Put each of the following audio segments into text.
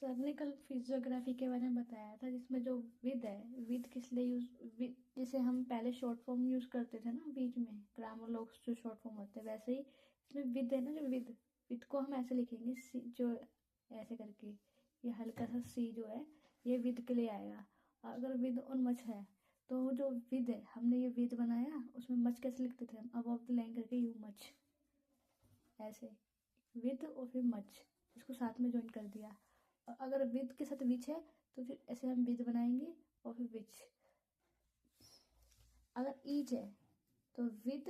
Sir ने कल physiography के बारे में बताया था, जिसमें जो विद है, विद किस लिए यूज, विद जैसे हम पहले शॉर्ट फॉर्म यूज करते थे ना बीच में, ग्रामर लोग जो शॉर्ट फॉर्म होते हैं, वैसे ही इसमें विद है ना, जो विद, विद को हम ऐसे लिखेंगे सी, जो ऐसे करके ये हल्का सा सी जो है ये विद के लिए आएगा। अगर विद और मच है तो जो विद है, हमने ये विद बनाया, उसमें मच कैसे लिखते थे हम, अबव द लाइन करके यू मच, ऐसे विद और फिर मच, इसको साथ में ज्वाइन कर दिया। और अगर विद के साथ विच है तो फिर ऐसे हम विद बनाएंगे और फिर विच। अगर ईच है तो with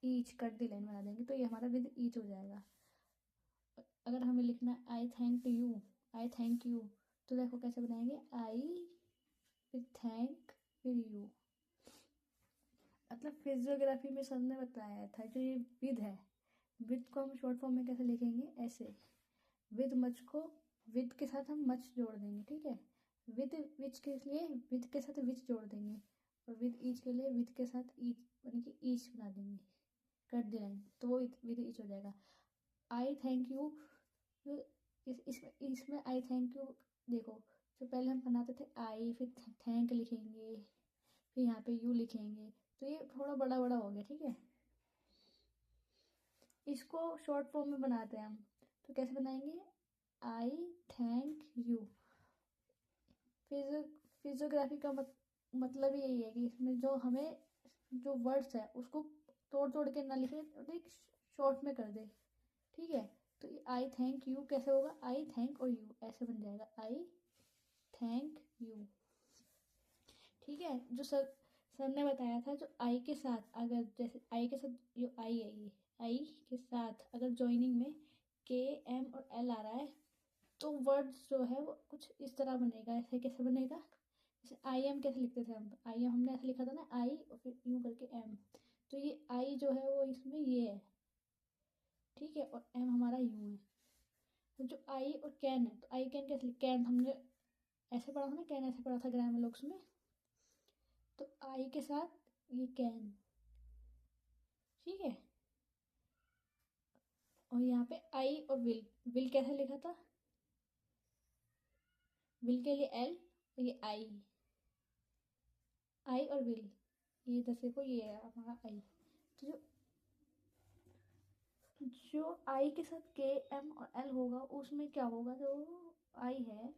each cut the line बना देंगे, तो ये हमारा विद ईच हो जाएगा। अगर हमें लिखना आई thank you, I thank you, तो देखो कैसे बनाएंगे, आई फिर थैंक फिर यू। मतलब फिजियोग्राफी में सर ने बताया था जो ये विद है, विद को हम शॉर्ट फॉर्म में कैसे लिखेंगे, ऐसे विद मच को विद के साथ हम मच जोड़ देंगे, ठीक है। विद विच के लिए विद के साथ विच जोड़ देंगे, और विद ईच के लिए विद के साथ ईच यानी कि ईच बना देंगे, कट द लाइन, तो वो विद ईच हो जाएगा। आई थैंक यू, इसमें इसमें आई थैंक यू देखो, जो पहले हम बनाते थे आई, फिर थैंक लिखेंगे, फिर यहाँ पे यू लिखेंगे, तो ये थोड़ा बड़ा बड़ा हो गया, ठीक है। इसको शॉर्ट फॉर्म में बनाते हैं हम, तो कैसे बनाएंगे, आई थैंक यू। फिजियोग्राफी का मतलब यही है कि इसमें जो हमें जो वर्ड्स है उसको तोड़ तोड़ के ना लिखे, एक शॉर्ट में कर दे, ठीक है। तो आई थैंक यू कैसे होगा, आई थैंक और यू ऐसे बन जाएगा, आई थैंक यू, ठीक है। जो सर ने बताया था, जो आई के साथ, अगर जैसे आई के साथ जो आई है, ये आई के साथ अगर ज्वाइनिंग में के एम और एल आ रहा है, तो वर्ड्स जो है वो कुछ इस तरह बनेगा। ऐसे कैसे बनेगा, जैसे आई एम कैसे लिखते थे हम, आई एम हमने ऐसे लिखा था ना, आई और फिर यूं करके एम, तो ये आई जो है वो इसमें ये है, ठीक है, और एम हमारा यूं है। तो जो आई और कैन है, तो आई कैन कैसे कैन हमने ऐसे पढ़ा था ना, कैन ऐसे पढ़ा था ग्रामर लॉक्स में, तो आई के साथ ये कैन, ठीक है। और यहाँ पे आई और विल, विल कैसे लिखा था, विल के लिए एल और ये आई, आई और विल, ये दस को ये है हमारा आई। तो जो जो आई के साथ के एम और एल होगा, उसमें क्या होगा, जो आई है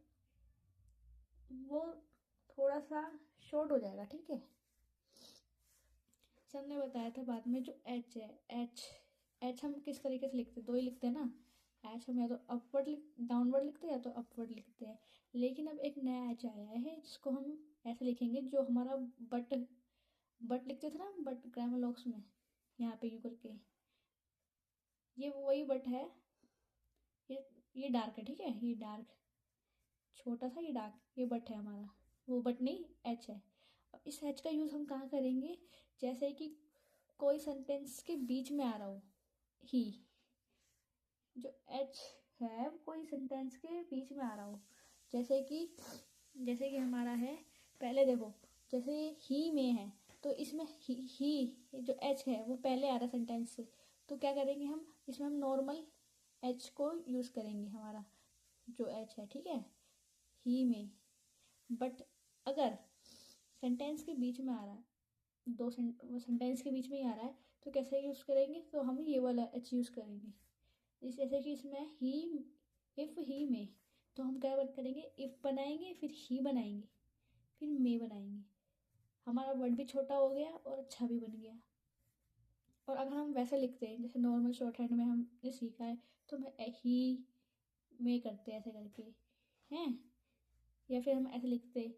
वो थोड़ा सा शॉर्ट हो जाएगा, ठीक है। सर ने बताया था बाद में जो एच है, एच एच हम किस तरीके से लिखते हैं, दो ही लिखते हैं ना, एच हम या तो अपवर्ड डाउनवर्ड लिखते हैं या तो अपवर्ड लिखते हैं। लेकिन अब एक नया एच आया है जिसको हम ऐसे लिखेंगे, जो हमारा बट बट लिखते थे ना, बट ग्रामर लॉक्स में यहाँ पे यू करके, ये वही बट है, ये डार्क है, ठीक है, ये डार्क छोटा सा, ये डार्क, ये बट है हमारा, वो बट नहीं एच है। अब इस एच का यूज़ हम कहाँ करेंगे, जैसे कि कोई सेंटेंस के बीच में आ रहा हो, ही, जो एच है कोई सेंटेंस के बीच में आ रहा हो, जैसे कि हमारा है, पहले देखो, जैसे ही में है, तो इसमें ही जो एच है वो पहले आ रहा है सेंटेंस से, तो क्या करेंगे हम, इसमें हम नॉर्मल एच को यूज़ करेंगे, हमारा जो एच है, ठीक है, ही में। बट अगर सेंटेंस के बीच में आ रहा है, दो सेंटेंस के बीच में ही आ रहा है, तो कैसे यूज़ करेंगे, तो हम ये वाला एच यूज़ करेंगे। जैसे कि इसमें ही, इफ़ ही में, तो हम क्या करेंगे, इफ़ बनाएंगे, फिर ही बनाएंगे, फिर मे बनाएंगे, हमारा वर्ड भी छोटा हो गया और अच्छा भी बन गया। और अगर हम वैसे लिखते हैं जैसे नॉर्मल शॉर्ट हैंड में हमने सीखा है, तो हम ही में करते हैं ऐसे करके हैं, या फिर हम ऐसे लिखते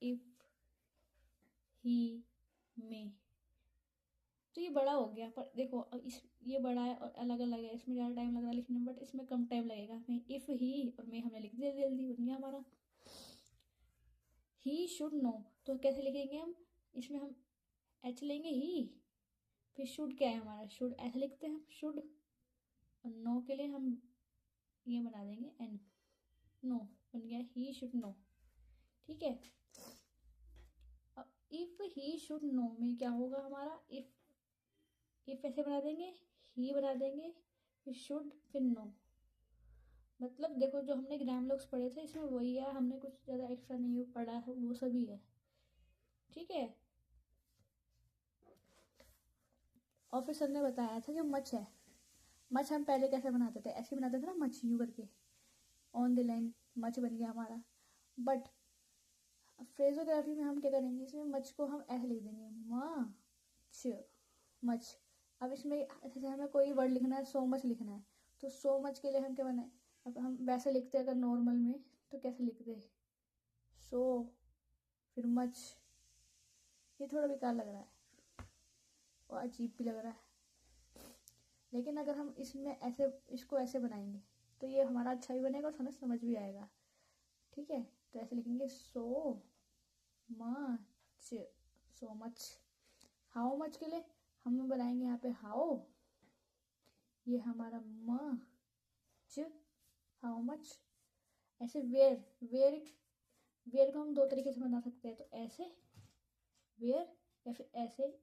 इफ़ ही में, तो ये बड़ा हो गया। पर देखो अब इस ये बड़ा है और अलग अलग है, इसमें ज़्यादा टाइम लग रहा है लिखने में, बट इसमें कम टाइम लगेगा हमें। इफ़ ही और मैं हमने लिख दिया जल्दी, बन गया हमारा। ही शुड नो, तो कैसे लिखेंगे हम, इसमें हम एच लेंगे ही, फिर शुड क्या है हमारा, शुड ऐसे लिखते हैं हम शुड, और नो के लिए हम ये बना देंगे एन, नो, बन गया ही शुड नो, ठीक है। अब इफ़ ही शुड नो में क्या होगा हमारा, इफ़ ऐसे बना देंगे, ही बना देंगे, फिर शुड, फिर नो, मतलब देखो जो हमने ग्राम लॉक्स पढ़े थे इसमें वही है, हमने कुछ ज़्यादा एक्स्ट्रा नहीं पढ़ा है, वो सभी है। ठीक है। और फिर सर ने बताया था जो मच है, मच हम पहले कैसे बनाते थे, ऐसे बनाते थे ना, मच यू करके, ऑन द लाइन मच बन गया हमारा। बट फ्रेजोग्राफी में हम क्या करेंगे, इसमें मच को हम ऐसे लिख देंगे, मच, मच। अब इसमें जैसे हमें कोई वर्ड लिखना है, सो मच लिखना है, तो सो मच के लिए हम क्या बनाए, अब हम वैसे लिखते अगर नॉर्मल में तो कैसे लिखते, सो फिर मच। ये थोड़ा बेकार लग रहा है और अजीब भी लग रहा है, लेकिन अगर हम इसमें ऐसे इसको ऐसे बनाएंगे तो ये हमारा अच्छा भी बनेगा और हमें समझ भी आएगा। ठीक है, तो ऐसे लिखेंगे so much, so much. How much के लिए हम बनाएंगे यहाँ पे हाउ, ये हमारा मच, हाउ मच। ऐसे वेयर, वेयर, वेयर को हम दो तरीके से बना सकते हैं, तो ऐसे वेयर या फिर ऐसे,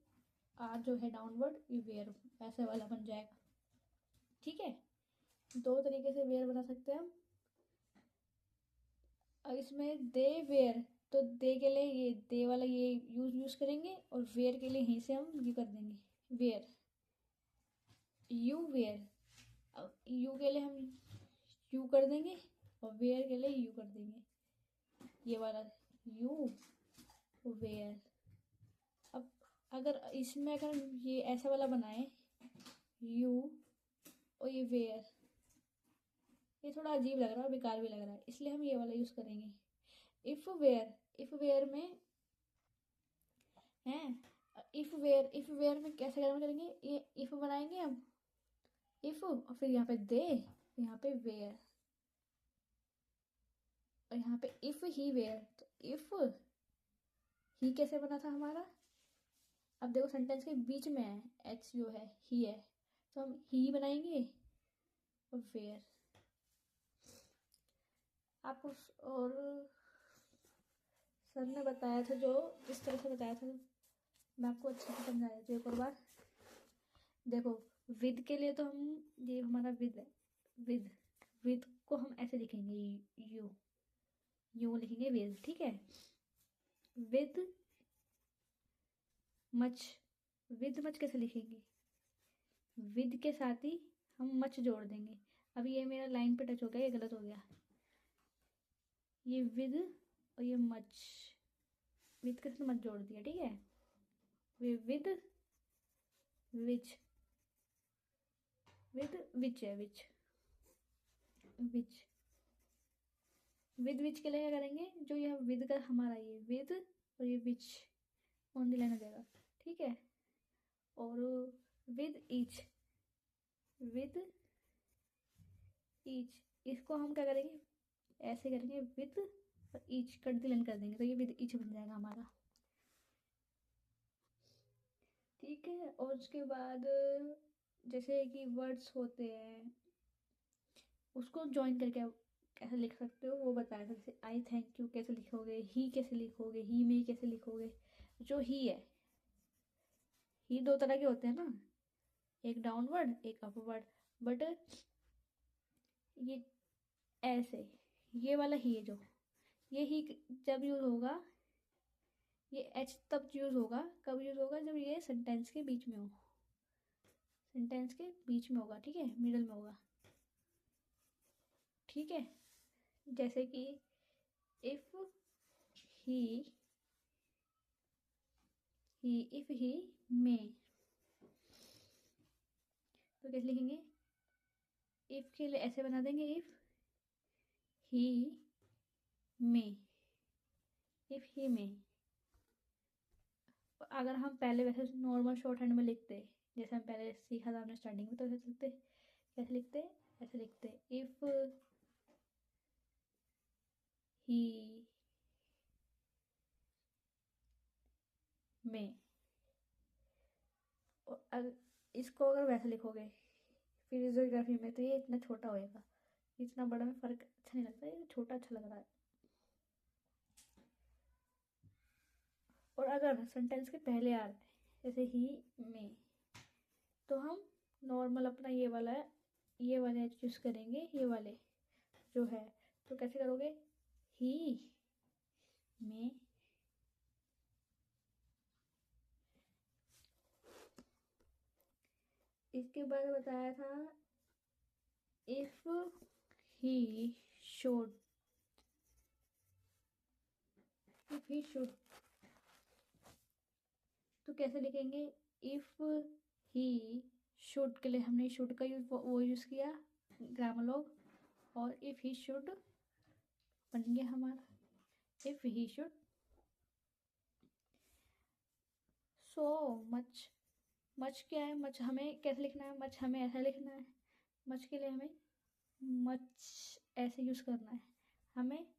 आर जो है डाउनवर्ड, ये वेयर ऐसे वाला बन जाएगा। ठीक है, दो तरीके से वेयर बना सकते हैं हम। अब इसमें दे वेयर, तो दे के लिए ये दे वाला ये यूज करेंगे, और वेयर के लिए यहीं से हम यू कर देंगे, वेयर, यू वेयर। अब यू के लिए हम यू कर देंगे और वेयर के लिए यू कर देंगे, ये वाला यू वेयर। अब अगर इसमें अगर ये ऐसा वाला बनाए, यू और ये वेयर, ये थोड़ा अजीब लग रहा है, बेकार भी लग रहा है, इसलिए हम ये वाला यूज़ करेंगे, इफ़ वेयर। इफ़ वेयर में है, इफ़ वेयर, इफ़ वेयर में कैसे करेंगे, ये इफ़ बनाएंगे हम, इफ़ और फिर यहाँ पे दे, यहाँ पे वेयर, और यहाँ पे इफ़ ही वेयर, तो इफ़ ही कैसे बना था हमारा, अब देखो सेंटेंस के बीच में है, एच जो है ही है, तो हम ही बनाएंगे और वेयर। आप उस और सर ने बताया था जो इस तरह से बताया था, मैं आपको अच्छे से समझा देती हूँ एक और बार। देखो विद के लिए तो हम, ये हमारा विद है, विद, विद को हम ऐसे लिखेंगे, यू, यू लिखेंगे विद। ठीक है, विद मच, विद मच कैसे लिखेंगे, विद के साथ ही हम मच जोड़ देंगे। अब ये मेरा लाइन पे टच हो गया, ये गलत हो गया, ये विद और ये मच, विद के साथ मच जोड़ दिया। ठीक है, way with which, with which है, विच, विच, विद विच के लिए क्या करेंगे, जो ये विद का हमारा ये विद और ये विच ऑन द लाइन हो जाएगा। ठीक है, और विद ईच, विद ईच, इसको हम क्या करेंगे, ऐसे करेंगे विद और ईच कट द लाइन कर देंगे, तो ये विद ईच बन जाएगा हमारा। ठीक है, और उसके बाद जैसे कि वर्ड्स होते हैं उसको ज्वाइन करके आप कैसे लिख सकते हो वो बताया था, जैसे आई थैंक यू कैसे लिखोगे, ही कैसे लिखोगे, ही में कैसे लिखोगे। जो ही है, ही दो तरह के होते हैं ना, एक डाउनवर्ड एक अपवर्ड, बट ये ऐसे, ये वाला ही है जो, ये ही जब यूज होगा, ये एच तब यूज होगा, कब यूज होगा, जब ये सेंटेंस के बीच में हो, सेंटेंस के बीच में होगा। ठीक है, मिडल में होगा। ठीक है, जैसे कि इफ ही, इफ ही मे, तो कैसे लिखेंगे, इफ के लिए ऐसे बना देंगे, if he may, if he मे। अगर हम पहले वैसे नॉर्मल शॉर्ट हैंड में लिखते, जैसे हम पहले सीखा था हमने स्टार्टिंग में, तो ऐसे लिखते, कैसे लिखते, ऐसे लिखते, इफ ही मे। और इसको अगर वैसे लिखोगे फिजियोग्राफी में, तो ये इतना छोटा होएगा, इतना बड़ा में फर्क अच्छा नहीं लगता, ये छोटा अच्छा लग रहा है। और अगर सेंटेंस के पहले आ रहे हैं जैसे ही में, तो हम नॉर्मल अपना ये वाला है, ये वाले चूज करेंगे, ये वाले, जो है, तो कैसे करोगे? ही में इसके बाद बताया था if he should, if he should तो कैसे लिखेंगे? इफ ही शुड के लिए हमने शुड का यूज वो यूज किया ग्रामर लॉग, और इफ ही शुड बन गया हमारा if he should so much. Much क्या है? मच हमें कैसे लिखना है? मच हमें ऐसा लिखना है, मच के लिए हमें मच ऐसे यूज करना है, हमें